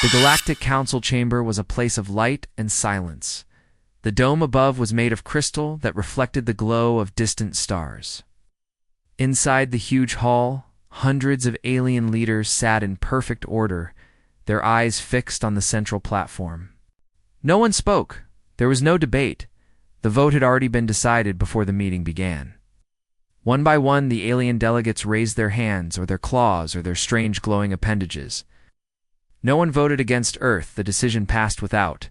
The Galactic Council chamber was a place of light and silence. The dome above was made of crystal that reflected the glow of distant stars. Inside the huge hall, hundreds of alien leaders sat in perfect order, their eyes fixed on the central platform. No one spoke. There was no debate. The vote had already been decided before the meeting began. One by one, the alien delegates raised their hands or their claws or their strange glowing appendages. No one voted against Earth. The decision passed without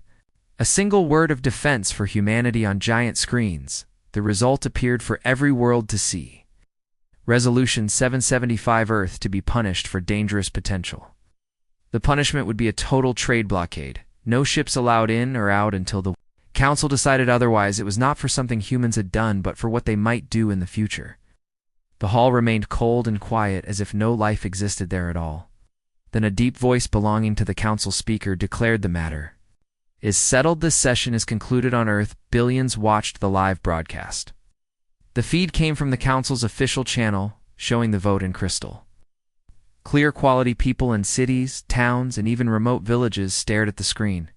a single word of defense for humanity on giant screens. The result appeared for every world to see. Resolution 775: Earth to be punished for dangerous potential. The punishment would be a total trade blockade. No ships allowed in or out until the Council decided otherwise. It was not for something humans had done, but for what they might do in the future. The hall remained cold and quiet, as if no life existed there at all. Then a deep voice belonging to the Council speaker declared the matter is settled. This session is concluded on Earth. Billions watched the live broadcast. The feed came from the Council's official channel, showing the vote in crystal clear quality. People in cities, towns, and even remote villages stared at the screen.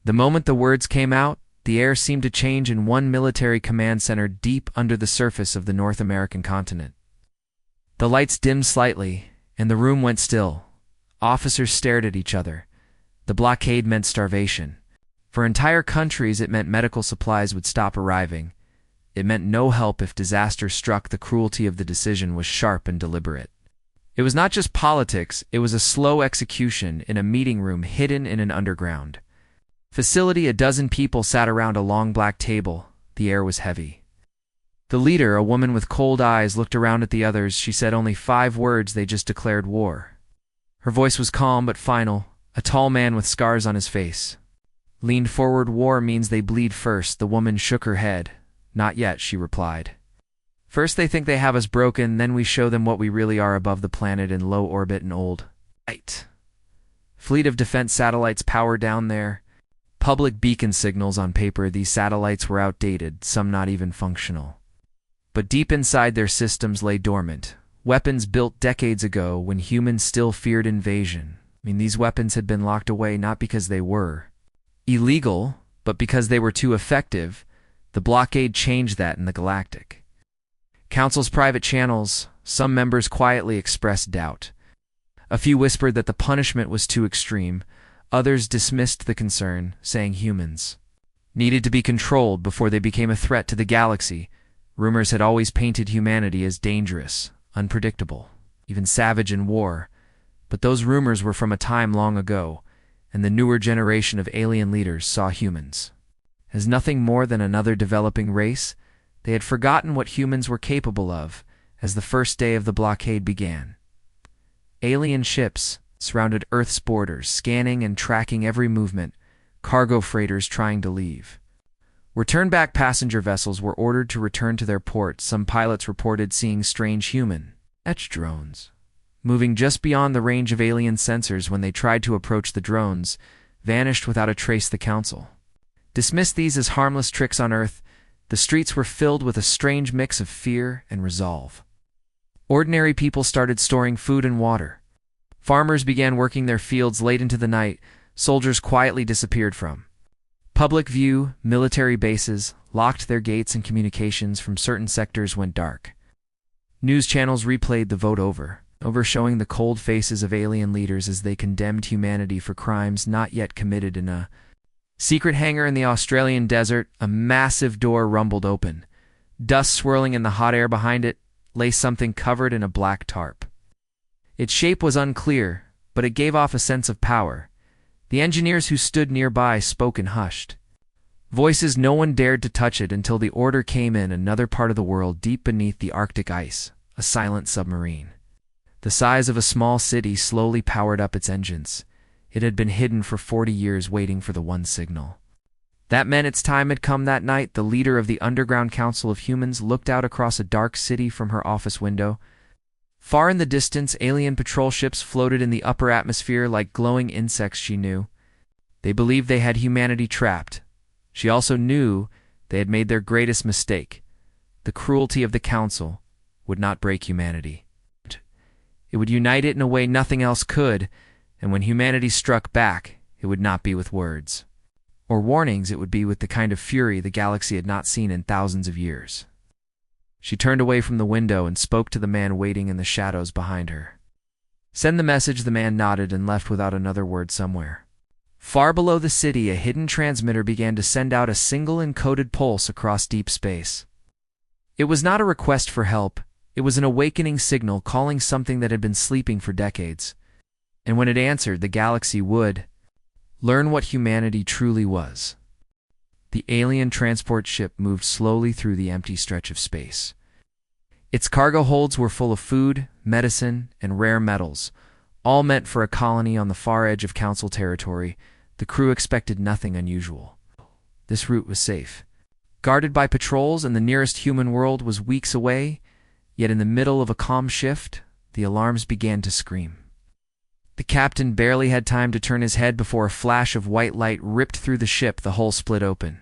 The moment the words came out, the air seemed to change in one military command center deep under the surface of the North American continent. The lights dimmed slightly, and the room went still. Officers stared at each other. The blockade meant starvation. For entire countries, it meant medical supplies would stop arriving. It meant no help if disaster struck. The cruelty of the decision was sharp and deliberate. It was not just politics, it was a slow execution in a meeting room hidden in an underground facility. A dozen people sat around a long black table. The air was heavy. The leader, a woman with cold eyes, looked around at the others. She said only 5 words. They just declared war. Her voice was calm but final. A tall man with scars on his face leaned forward. War means they bleed first. The woman shook her head. Not yet, she replied. First they think they have us broken, then we show them what we really are above the planet in low orbit and old. Light. Fleet of defense satellites power down there. Public beacon signals on paper. These satellites were outdated, some not even functional. But deep inside their systems lay dormant weapons built decades ago when humans still feared invasion. These weapons had been locked away not because they were illegal, but because they were too effective. The blockade changed that in the Galactic Council's private channels. Some members quietly expressed doubt. A few whispered that the punishment was too extreme. Others dismissed the concern, saying humans needed to be controlled before they became a threat to the galaxy. Rumors had always painted humanity as dangerous, unpredictable, even savage in war. But those rumors were from a time long ago, and the newer generation of alien leaders saw humans as nothing more than another developing race. They had forgotten what humans were capable of as the first day of the blockade began. Alien ships surrounded Earth's borders, scanning and tracking every movement. Cargo freighters trying to leave. Return-back passenger vessels were ordered to return to their ports. Some pilots reported seeing strange human drones moving just beyond the range of alien sensors. When they tried to approach, the drones vanished without a trace. The Council dismissed these as harmless tricks on Earth. The streets were filled with a strange mix of fear and resolve. Ordinary people started storing food and water. Farmers began working their fields late into the night. Soldiers quietly disappeared from public view. Military bases locked their gates, and communications from certain sectors went dark. News channels replayed the vote over, showing the cold faces of alien leaders as they condemned humanity for crimes not yet committed. In a secret hangar in the Australian desert, a massive door rumbled open. Dust swirling in the hot air behind it lay something covered in a black tarp. Its shape was unclear, but it gave off a sense of power. The engineers who stood nearby spoke in hushed voices. No one dared to touch it until the order came in. Another part of the world, deep beneath the Arctic ice, a silent submarine the size of a small city slowly powered up its engines. It had been hidden for 40 years, waiting for the one signal. That meant its time had come. That night, the leader of the Underground Council of Humans looked out across a dark city from her office window. Far in the distance, alien patrol ships floated in the upper atmosphere like glowing insects. She knew they believed they had humanity trapped. She also knew they had made their greatest mistake. The cruelty of the Council would not break humanity. It would unite it in a way nothing else could. And when humanity struck back, it would not be with words or warnings, it would be with the kind of fury the galaxy had not seen in thousands of years. She turned away from the window and spoke to the man waiting in the shadows behind her. "Send the message." The man nodded and left without another word somewhere. Far below the city, a hidden transmitter began to send out a single encoded pulse across deep space. It was not a request for help. It was an awakening signal calling something that had been sleeping for decades. And when it answered, the galaxy would learn what humanity truly was. The alien transport ship moved slowly through the empty stretch of space. Its cargo holds were full of food, medicine, and rare metals, all meant for a colony on the far edge of Council territory. The crew expected nothing unusual. This route was safe, guarded by patrols, and the nearest human world was weeks away. Yet in the middle of a calm shift, the alarms began to scream. The captain barely had time to turn his head before a flash of white light ripped through the ship. The hull split open.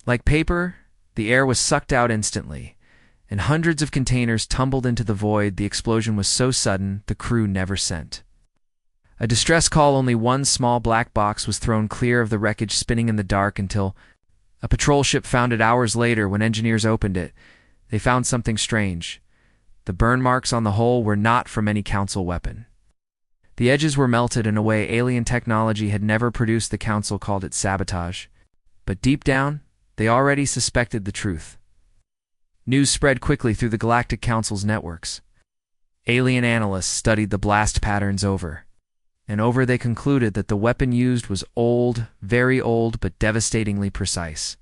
Like paper, the air was sucked out instantly, and hundreds of containers tumbled into the void. The explosion was so sudden, the crew never sent a distress call. Only one small black box was thrown clear of the wreckage, spinning in the dark until a patrol ship found it hours later. When engineers opened it, they found something strange. The burn marks on the hull were not from any Council weapon. The edges were melted in a way alien technology had never produced. The Council called it sabotage, but deep down, they already suspected the truth. News spread quickly through the Galactic Council's networks. Alien analysts studied the blast patterns over and over. They concluded that the weapon used was old, very old, but devastatingly precise.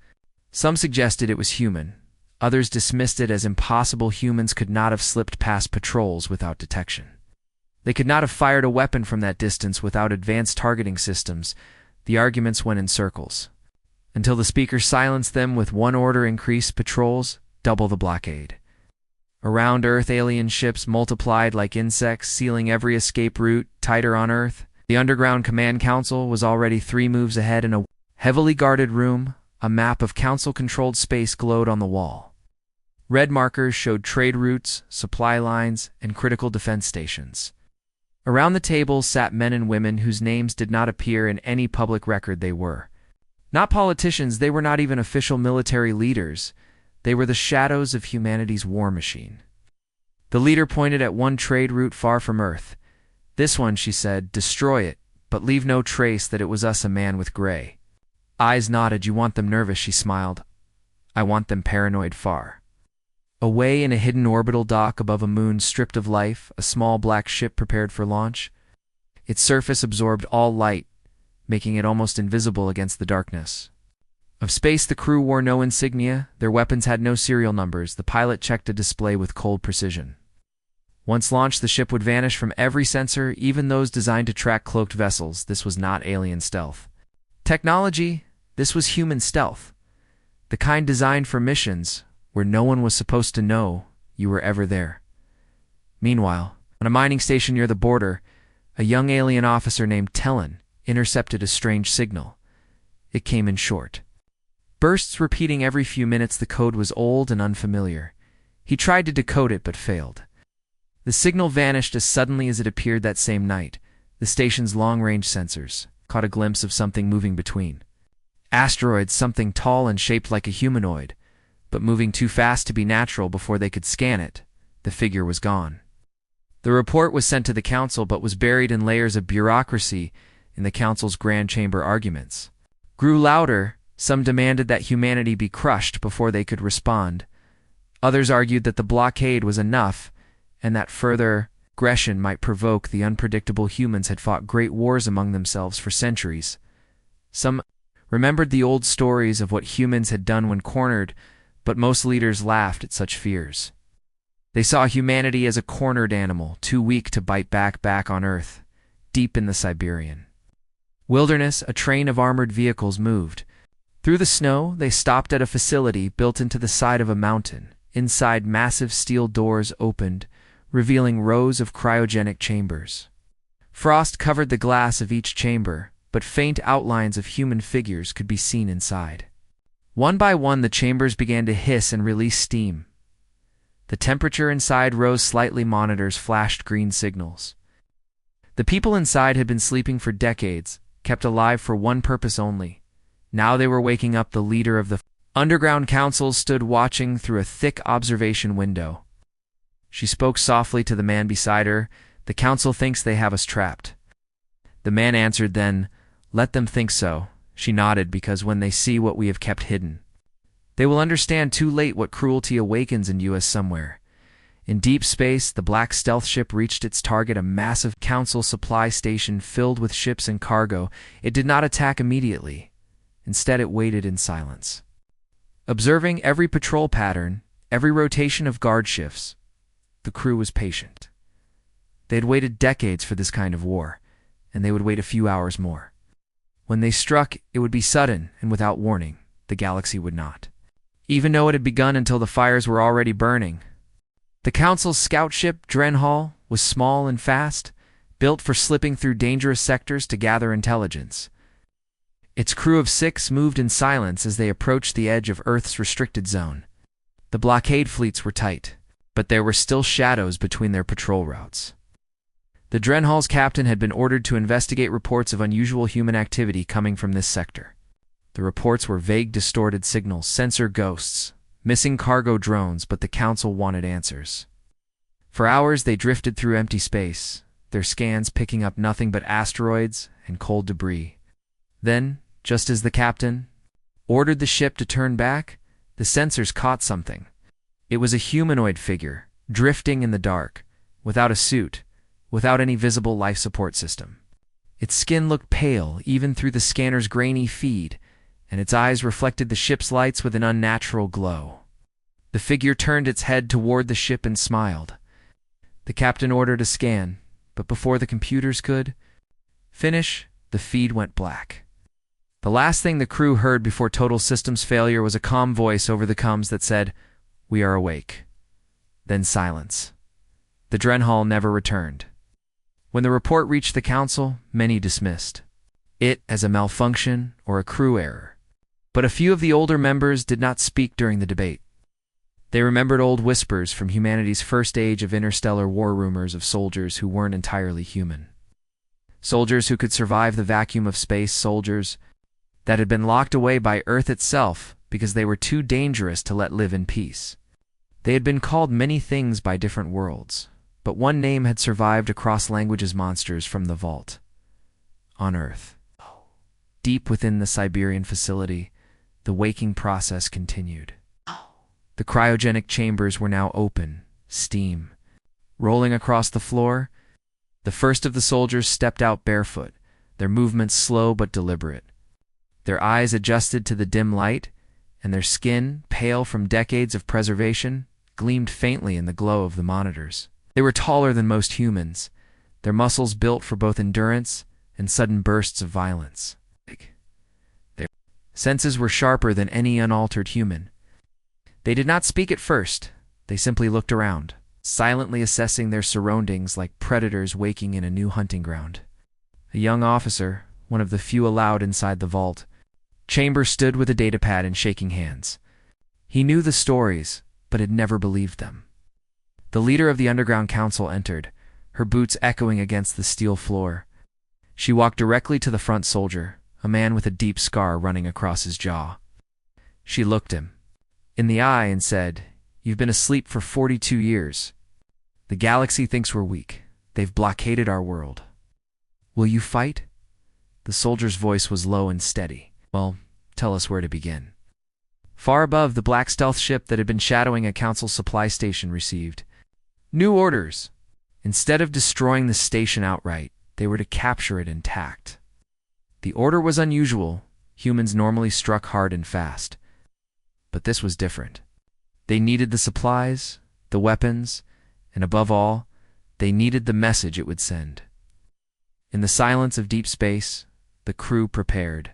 Some suggested it was human. Others dismissed it as impossible. Humans could not have slipped past patrols without detection. They could not have fired a weapon from that distance without advanced targeting systems. The arguments went in circles, until the speaker silenced them with one order: increase patrols, double the blockade. Around Earth, alien ships multiplied like insects, sealing every escape route tighter on Earth. The underground command council was already 3 moves ahead. In a heavily guarded room, a map of council-controlled space glowed on the wall. Red markers showed trade routes, supply lines, and critical defense stations. Around the tables sat men and women whose names did not appear in any public record. They were not politicians. They were not even official military leaders. They were the shadows of humanity's war machine. The leader pointed at one trade route far from Earth. "This one," she said, "destroy it, but leave no trace that it was us." A man with gray eyes nodded. "You want them nervous," she smiled. "I want them paranoid." Far away in a hidden orbital dock above a moon stripped of life, a small black ship prepared for launch. Its surface absorbed all light, making it almost invisible against the darkness of space. The crew wore no insignia. Their weapons had no serial numbers. The pilot checked a display with cold precision. Once launched, the ship would vanish from every sensor, even those designed to track cloaked vessels. This was not alien stealth technology. This was human stealth, the kind designed for missions where no one was supposed to know you were ever there. Meanwhile, on a mining station near the border, a young alien officer named Tellin intercepted a strange signal. It came in short bursts, repeating every few minutes. The code was old and unfamiliar. He tried to decode it but failed. The signal vanished as suddenly as it appeared that same night. The station's long-range sensors caught a glimpse of something moving between asteroids, something tall and shaped like a humanoid, but moving too fast to be natural. Before they could scan it, the figure was gone. The report was sent to the council, but was buried in layers of bureaucracy in the council's grand chamber. Arguments grew louder. Some demanded that humanity be crushed before they could respond. Others argued that the blockade was enough, and that further aggression might provoke the unpredictable. Humans had fought great wars among themselves for centuries. Some remembered the old stories of what humans had done when cornered, but most leaders laughed at such fears. They saw humanity as a cornered animal, too weak to bite back on Earth. Deep in the Siberian wilderness, a train of armored vehicles moved. Through the snow, they stopped at a facility built into the side of a mountain. Inside, massive steel doors opened, revealing rows of cryogenic chambers. Frost covered the glass of each chamber, but faint outlines of human figures could be seen inside. One by one, the chambers began to hiss and release steam. The temperature inside rose slightly. Monitors flashed green signals. The people inside had been sleeping for decades, kept alive for one purpose only. Now they were waking up. The leader of the underground council stood watching through a thick observation window. She spoke softly to the man beside her. "The council thinks they have us trapped." The man answered then, "Let them think so." She nodded, because when they see what we have kept hidden, they will understand too late what cruelty awakens in you as somewhere. In deep space, the black stealth ship reached its target, a massive council supply station filled with ships and cargo. It did not attack immediately. Instead, it waited in silence, observing every patrol pattern, every rotation of guard shifts. The crew was patient. They had waited decades for this kind of war, and they would wait a few hours more. When they struck, it would be sudden and without warning. The galaxy would not even know it had begun until the fires were already burning. The Council's scout ship, Drenhall, was small and fast, built for slipping through dangerous sectors to gather intelligence. Its crew of 6 moved in silence as they approached the edge of Earth's restricted zone. The blockade fleets were tight, but there were still shadows between their patrol routes. The Drenhall's captain had been ordered to investigate reports of unusual human activity coming from this sector. The reports were vague, distorted signals, sensor ghosts, missing cargo drones, but the Council wanted answers. For hours they drifted through empty space, their scans picking up nothing but asteroids and cold debris. Then, just as the captain ordered the ship to turn back, the sensors caught something. It was a humanoid figure, drifting in the dark, without a suit, without any visible life support system. Its skin looked pale, even through the scanner's grainy feed, and its eyes reflected the ship's lights with an unnatural glow. The figure turned its head toward the ship and smiled. The captain ordered a scan, but before the computers could finish, the feed went black. The last thing the crew heard before total systems failure was a calm voice over the comms that said, "We are awake." Then silence. The Drenhall never returned. When the report reached the Council, many dismissed it as a malfunction or a crew error. But a few of the older members did not speak during the debate. They remembered old whispers from humanity's first age of interstellar war, rumors of soldiers who weren't entirely human. Soldiers who could survive the vacuum of space, soldiers that had been locked away by Earth itself because they were too dangerous to let live in peace. They had been called many things by different worlds, but one name had survived across languages: monsters from the vault. On Earth, deep within the Siberian facility, the waking process continued. The cryogenic chambers were now open, steam rolling across the floor. The first of the soldiers stepped out barefoot, their movements slow but deliberate. Their eyes adjusted to the dim light, and their skin, pale from decades of preservation, gleamed faintly in the glow of the monitors. They were taller than most humans, their muscles built for both endurance and sudden bursts of violence. Their senses were sharper than any unaltered human. They did not speak at first. They simply looked around, silently assessing their surroundings like predators waking in a new hunting ground. A young officer, one of the few allowed inside the vault chamber, stood with a datapad and shaking hands. He knew the stories, but had never believed them. The leader of the Underground Council entered, her boots echoing against the steel floor. She walked directly to the front soldier, a man with a deep scar running across his jaw. She looked him in the eye and said, "You've been asleep for 42 years. The galaxy thinks we're weak. They've blockaded our world. Will you fight?" The soldier's voice was low and steady. "Well, tell us where to begin." Far above, the black stealth ship that had been shadowing a council supply station received new orders. Instead of destroying the station outright, they were to capture it intact. The order was unusual. Humans normally struck hard and fast. But this was different. They needed the supplies, the weapons, and above all, they needed the message it would send. In the silence of deep space, the crew prepared.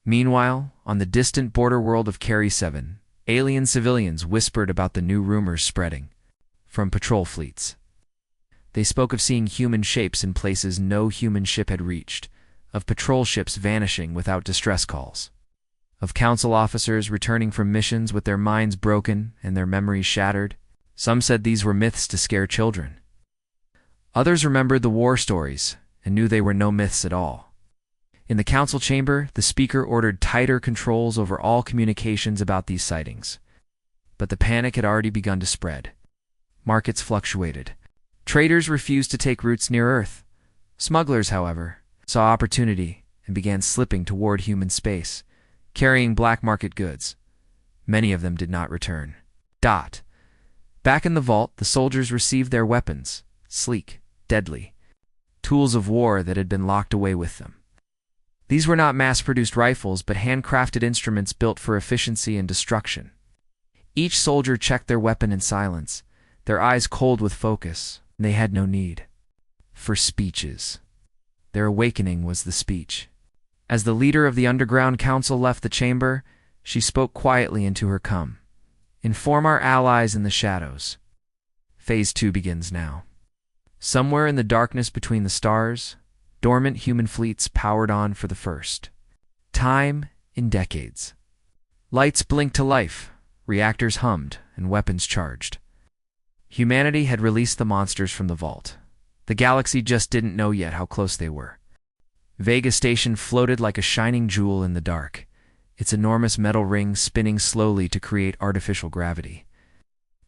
Meanwhile, on the distant border world of Carry 7, alien civilians whispered about the new rumors spreading from patrol fleets. They spoke of seeing human shapes in places no human ship had reached, of patrol ships vanishing without distress calls, of council officers returning from missions with their minds broken and their memories shattered. Some said these were myths to scare children. Others remembered the war stories and knew they were no myths at all. In the council chamber, the speaker ordered tighter controls over all communications about these sightings. But the panic had already begun to spread. Markets fluctuated. Traders refused to take routes near Earth. Smugglers, however, saw opportunity and began slipping toward human space, carrying black market goods. Many of them did not return. Back in the vault, the soldiers received their weapons, sleek, deadly, tools of war that had been locked away with them. These were not mass-produced rifles, but handcrafted instruments built for efficiency and destruction. Each soldier checked their weapon in silence, their eyes cold with focus. They had no need for speeches. Their awakening was the speech. As the leader of the underground council left the chamber, she spoke quietly into her come. Inform our allies in the shadows. Phase 2 begins now. Somewhere in the darkness between the stars, dormant human fleets powered on for the first time in decades. Lights blinked to life, reactors hummed, and weapons charged. Humanity had released the monsters from the vault. The galaxy just didn't know yet how close they were. Vega Station floated like a shining jewel in the dark, its enormous metal ring spinning slowly to create artificial gravity.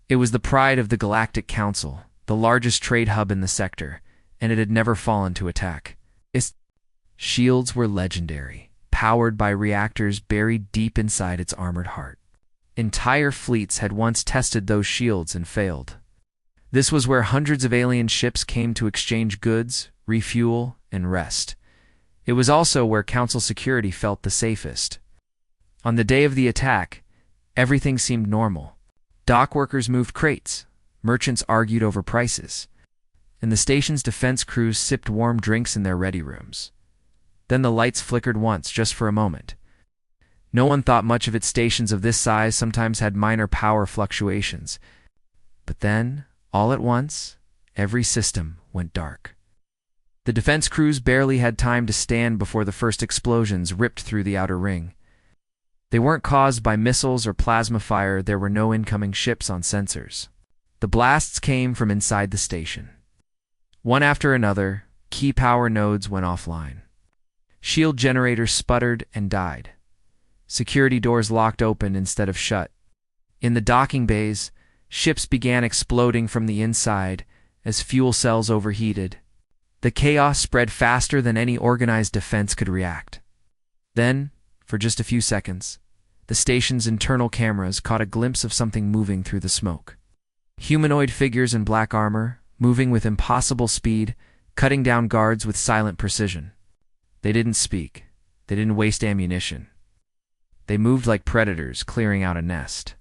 It was the pride of the Galactic Council, the largest trade hub in the sector, and it had never fallen to attack. Its shields were legendary, powered by reactors buried deep inside its armored heart. Entire fleets had once tested those shields and failed. This was where hundreds of alien ships came to exchange goods, refuel, and rest. It was also where Council security felt the safest. On the day of the attack, everything seemed normal. Dock workers moved crates, merchants argued over prices, and the station's defense crews sipped warm drinks in their ready rooms. Then the lights flickered once, just for a moment. No one thought much of it. Stations of this size sometimes had minor power fluctuations. But then, all at once, every system went dark. The defense crews barely had time to stand before the first explosions ripped through the outer ring. They weren't caused by missiles or plasma fire. There were no incoming ships on sensors. The blasts came from inside the station. One after another, key power nodes went offline. Shield generators sputtered and died. Security doors locked open instead of shut. In the docking bays, ships began exploding from the inside as fuel cells overheated. The chaos spread faster than any organized defense could react. Then, for just a few seconds, the station's internal cameras caught a glimpse of something moving through the smoke. Humanoid figures in black armor, moving with impossible speed, cutting down guards with silent precision. They didn't speak. They didn't waste ammunition. They moved like predators clearing out a nest.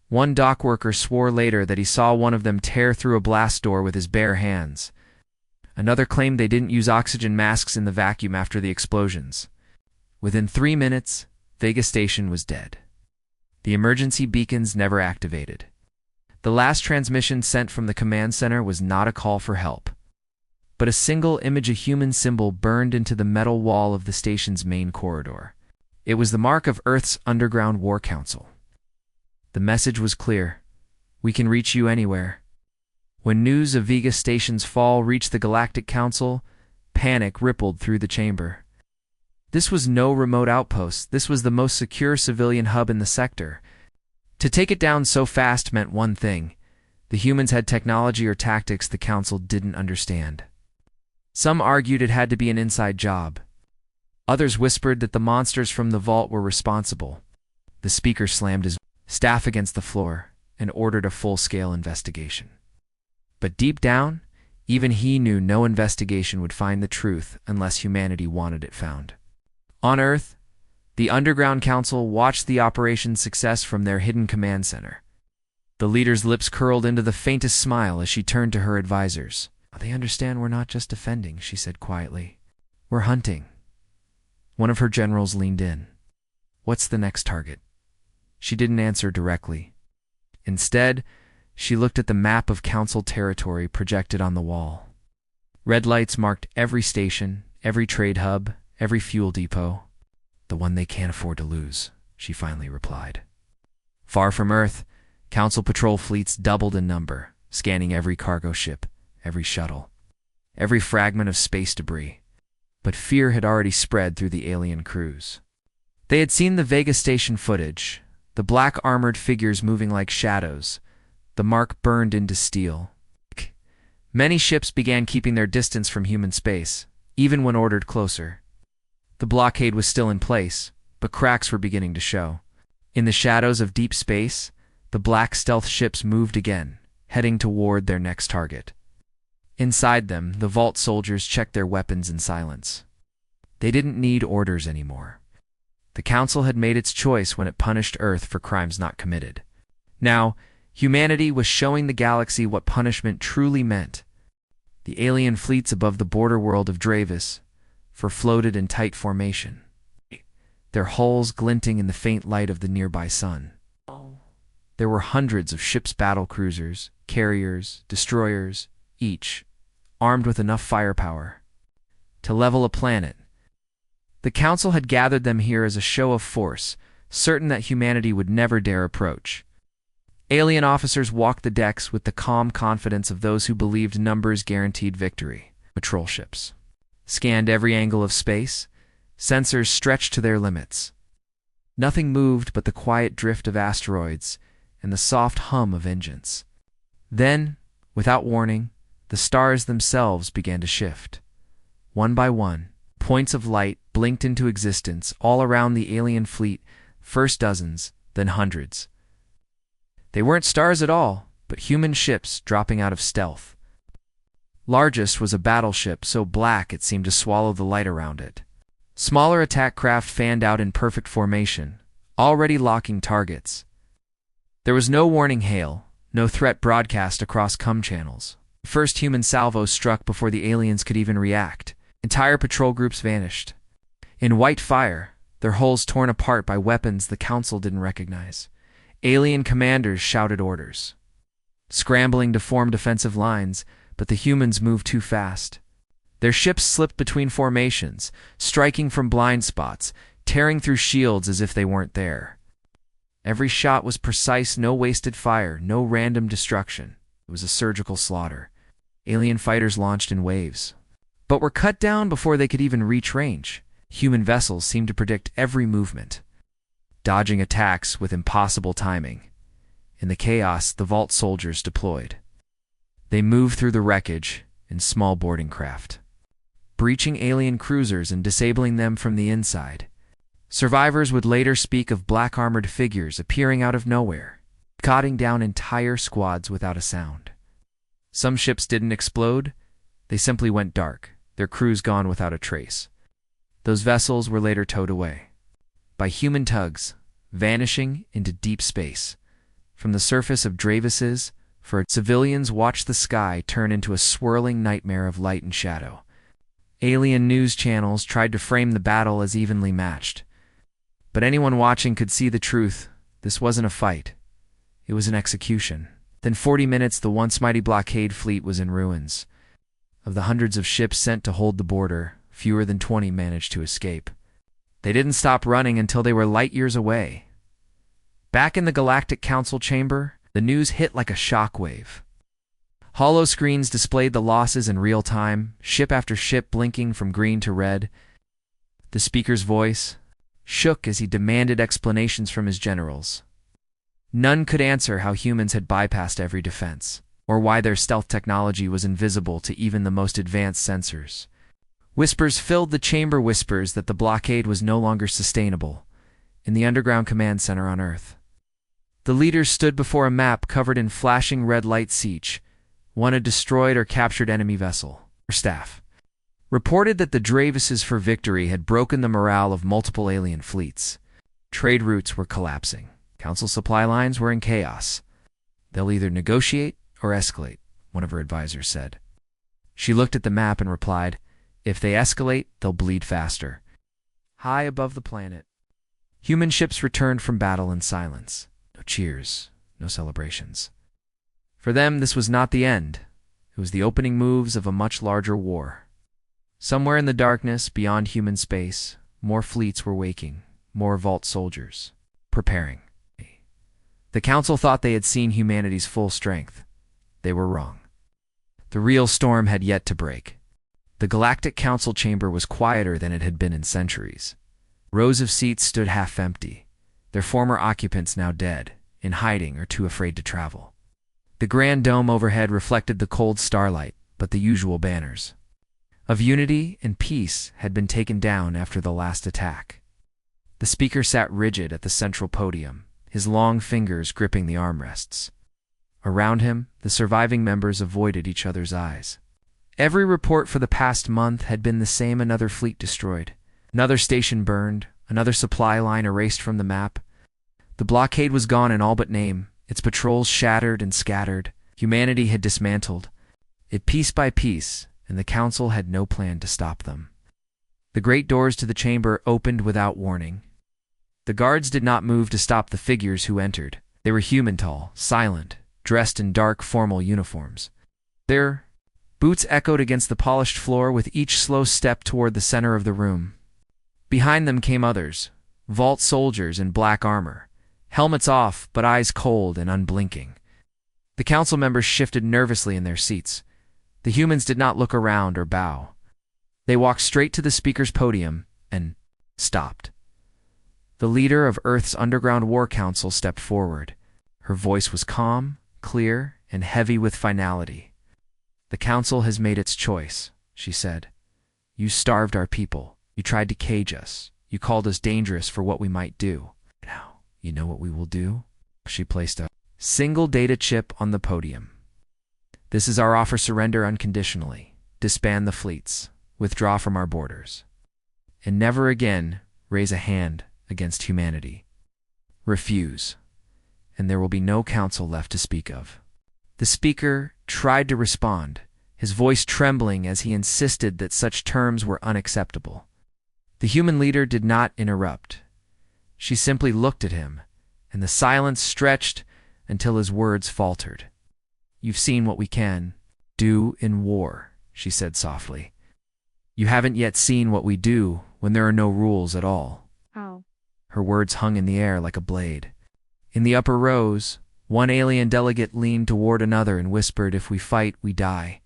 One dock worker swore later that he saw one of them tear through a blast door with his bare hands. Another claimed they didn't use oxygen masks in the vacuum after the explosions. Within 3 minutes, Vega Station was dead. The emergency beacons never activated. The last transmission sent from the command center was not a call for help, but a single image, a human symbol burned into the metal wall of the station's main corridor. It was the mark of Earth's Underground War Council. The message was clear: we can reach you anywhere. When news of Vega Station's fall reached the Galactic Council, panic rippled through the chamber. This was no remote outpost. This was the most secure civilian hub in the sector. To take it down so fast meant one thing: the humans had technology or tactics the Council didn't understand. Some argued it had to be an inside job. Others whispered that the monsters from the vault were responsible. The speaker slammed his staff against the floor and ordered a full-scale investigation. But deep down, even he knew no investigation would find the truth unless humanity wanted it found. On Earth, the Underground Council watched the operation's success from their hidden command center. The leader's lips curled into the faintest smile as she turned to her advisors. "They understand we're not just defending," she said quietly. "We're hunting." One of her generals leaned in. "What's the next target?" She didn't answer directly. Instead, she looked at the map of Council territory projected on the wall. Red lights marked every station, every trade hub, every fuel depot. "The one they can't afford to lose," she finally replied. Far from Earth, Council patrol fleets doubled in number, scanning every cargo ship, every shuttle, every fragment of space debris. But fear had already spread through the alien crews. They had seen the Vega station footage, the black armored figures moving like shadows, the mark burned into steel. Many ships began keeping their distance from human space, even when ordered closer. The blockade was still in place, but cracks were beginning to show. In the shadows of deep space, the black stealth ships moved again, heading toward their next target. Inside them, the vault soldiers checked their weapons in silence. They didn't need orders anymore. The Council had made its choice when it punished Earth for crimes not committed. Now, humanity was showing the galaxy what punishment truly meant. The alien fleets above the border world of Dravis floated in tight formation, their hulls glinting in the faint light of the nearby sun. There were hundreds of ships, battle cruisers, carriers, destroyers, each armed with enough firepower to level a planet. The Council had gathered them here as a show of force, certain that humanity would never dare approach. Alien officers walked the decks with the calm confidence of those who believed numbers guaranteed victory. Patrol ships scanned every angle of space, sensors stretched to their limits. Nothing moved but the quiet drift of asteroids and the soft hum of engines. Then, without warning, the stars themselves began to shift. One by one, points of light blinked into existence all around the alien fleet, first dozens, then hundreds. They weren't stars at all, but human ships dropping out of stealth. Largest was a battleship so black it seemed to swallow the light around it. Smaller attack craft fanned out in perfect formation, already locking targets. There was no warning hail, no threat broadcast across comm channels. The first human salvo struck before the aliens could even react. Entire patrol groups vanished. In white fire, their hulls torn apart by weapons the Council didn't recognize. Alien commanders shouted orders, scrambling to form defensive lines, but the humans moved too fast. Their ships slipped between formations, striking from blind spots, tearing through shields as if they weren't there. Every shot was precise, no wasted fire, no random destruction. It was a surgical slaughter. Alien fighters launched in waves, but were cut down before they could even reach range. Human vessels seemed to predict every movement, dodging attacks with impossible timing. In the chaos, the vault soldiers deployed. They moved through the wreckage in small boarding craft, breaching alien cruisers and disabling them from the inside. Survivors would later speak of black armored figures appearing out of nowhere, cutting down entire squads without a sound. Some ships didn't explode, they simply went dark, their crews gone without a trace. Those vessels were later towed away by human tugs, vanishing into deep space. From the surface of Dravis's, civilians watched the sky turn into a swirling nightmare of light and shadow. Alien news channels tried to frame the battle as evenly matched, but anyone watching could see the truth. This wasn't a fight. It was an execution. Within 40 minutes, the once mighty blockade fleet was in ruins. Of the hundreds of ships sent to hold the border, fewer than 20 managed to escape. They didn't stop running until they were light years away. Back in the Galactic Council chamber, the news hit like a shockwave. Hollow screens displayed the losses in real time, ship after ship blinking from green to red. The speaker's voice shook as he demanded explanations from his generals. None could answer how humans had bypassed every defense, or why their stealth technology was invisible to even the most advanced sensors. Whispers filled the chamber, whispers that the blockade was no longer sustainable. In the underground command center on Earth, the leaders stood before a map covered in flashing red lights. Each one a destroyed or captured enemy vessel. Or staff reported that the Dravises for victory had broken the morale of multiple alien fleets. Trade routes were collapsing. Council supply lines were in chaos. They'll either negotiate or escalate, one of her advisors said. She looked at the map and replied, if they escalate, they'll bleed faster. High above the planet, human ships returned from battle in silence. No cheers, no celebrations. For them, this was not the end. It was the opening moves of a much larger war. Somewhere in the darkness, beyond human space, more fleets were waking, more vault soldiers, preparing. The Council thought they had seen humanity's full strength. They were wrong. The real storm had yet to break. The Galactic Council chamber was quieter than it had been in centuries. Rows of seats stood half empty, their former occupants now dead, in hiding or too afraid to travel. The grand dome overhead reflected the cold starlight, but the usual banners of unity and peace had been taken down after the last attack. The speaker sat rigid at the central podium, his long fingers gripping the armrests. Around him, the surviving members avoided each other's eyes. Every report for the past month had been the same: another fleet destroyed, another station burned, another supply line erased from the map. The blockade was gone in all but name, its patrols shattered and scattered. Humanity had dismantled it piece by piece, and the council had no plan to stop them. The great doors to the chamber opened without warning. The guards did not move to stop the figures who entered. They were human tall, silent, dressed in dark, formal uniforms. Their boots echoed against the polished floor with each slow step toward the center of the room. Behind them came others, vault soldiers in black armor, helmets off but eyes cold and unblinking. The council members shifted nervously in their seats. The humans did not look around or bow. They walked straight to the speaker's podium and stopped. The leader of Earth's underground war council stepped forward. Her voice was calm, clear, and heavy with finality. "The council has made its choice," she said. "You starved our people. You tried to cage us. You called us dangerous for what we might do. Now, you know what we will do?" She placed a single data chip on the podium. "This is our offer: surrender unconditionally, disband the fleets, withdraw from our borders, and never again raise a hand against humanity. Refuse, and there will be no council left to speak of." The speaker tried to respond, his voice trembling as he insisted that such terms were unacceptable. The human leader did not interrupt. She simply looked at him, and the silence stretched until his words faltered. "You've seen what we can do in war," she said softly. "You haven't yet seen what we do when there are no rules at all." How? Her words hung in the air like a blade. In the upper rows, one alien delegate leaned toward another and whispered, "If we fight, we die."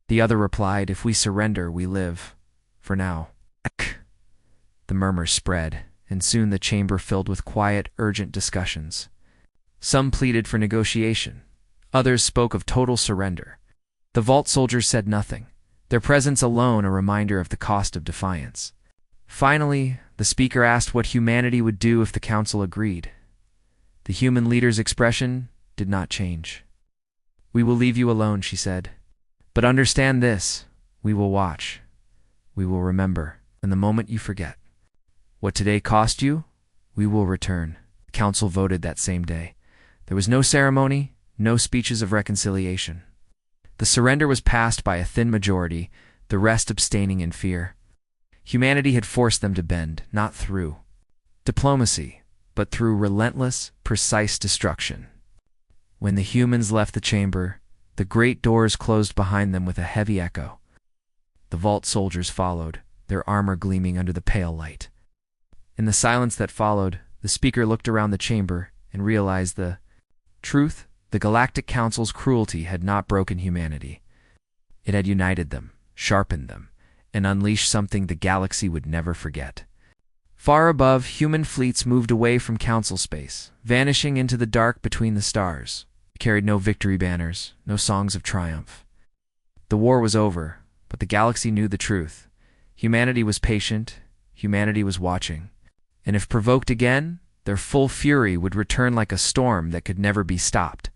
The other replied, "If we surrender, we live. For now." The murmurs spread, and soon the chamber filled with quiet, urgent discussions. Some pleaded for negotiation. Others spoke of total surrender. The vault soldiers said nothing, their presence alone a reminder of the cost of defiance. Finally, the speaker asked what humanity would do if the council agreed. The human leader's expression did not change. "We will leave you alone," she said. "But understand this: we will watch. We will remember. And the moment you forget what today cost you, we will return." The council voted that same day. There was no ceremony, no speeches of reconciliation. The surrender was passed by a thin majority, the rest abstaining in fear. Humanity had forced them to bend, not through diplomacy, but through relentless, precise destruction. When the humans left the chamber, the great doors closed behind them with a heavy echo. The vault soldiers followed, their armor gleaming under the pale light. In the silence that followed, the speaker looked around the chamber and realized the truth: the Galactic Council's cruelty had not broken humanity. It had united them, sharpened them, and unleashed something the galaxy would never forget. Far above, human fleets moved away from council space, vanishing into the dark between the stars. They carried no victory banners, no songs of triumph. The war was over, but the galaxy knew the truth. Humanity was patient, humanity was watching, and if provoked again, their full fury would return like a storm that could never be stopped.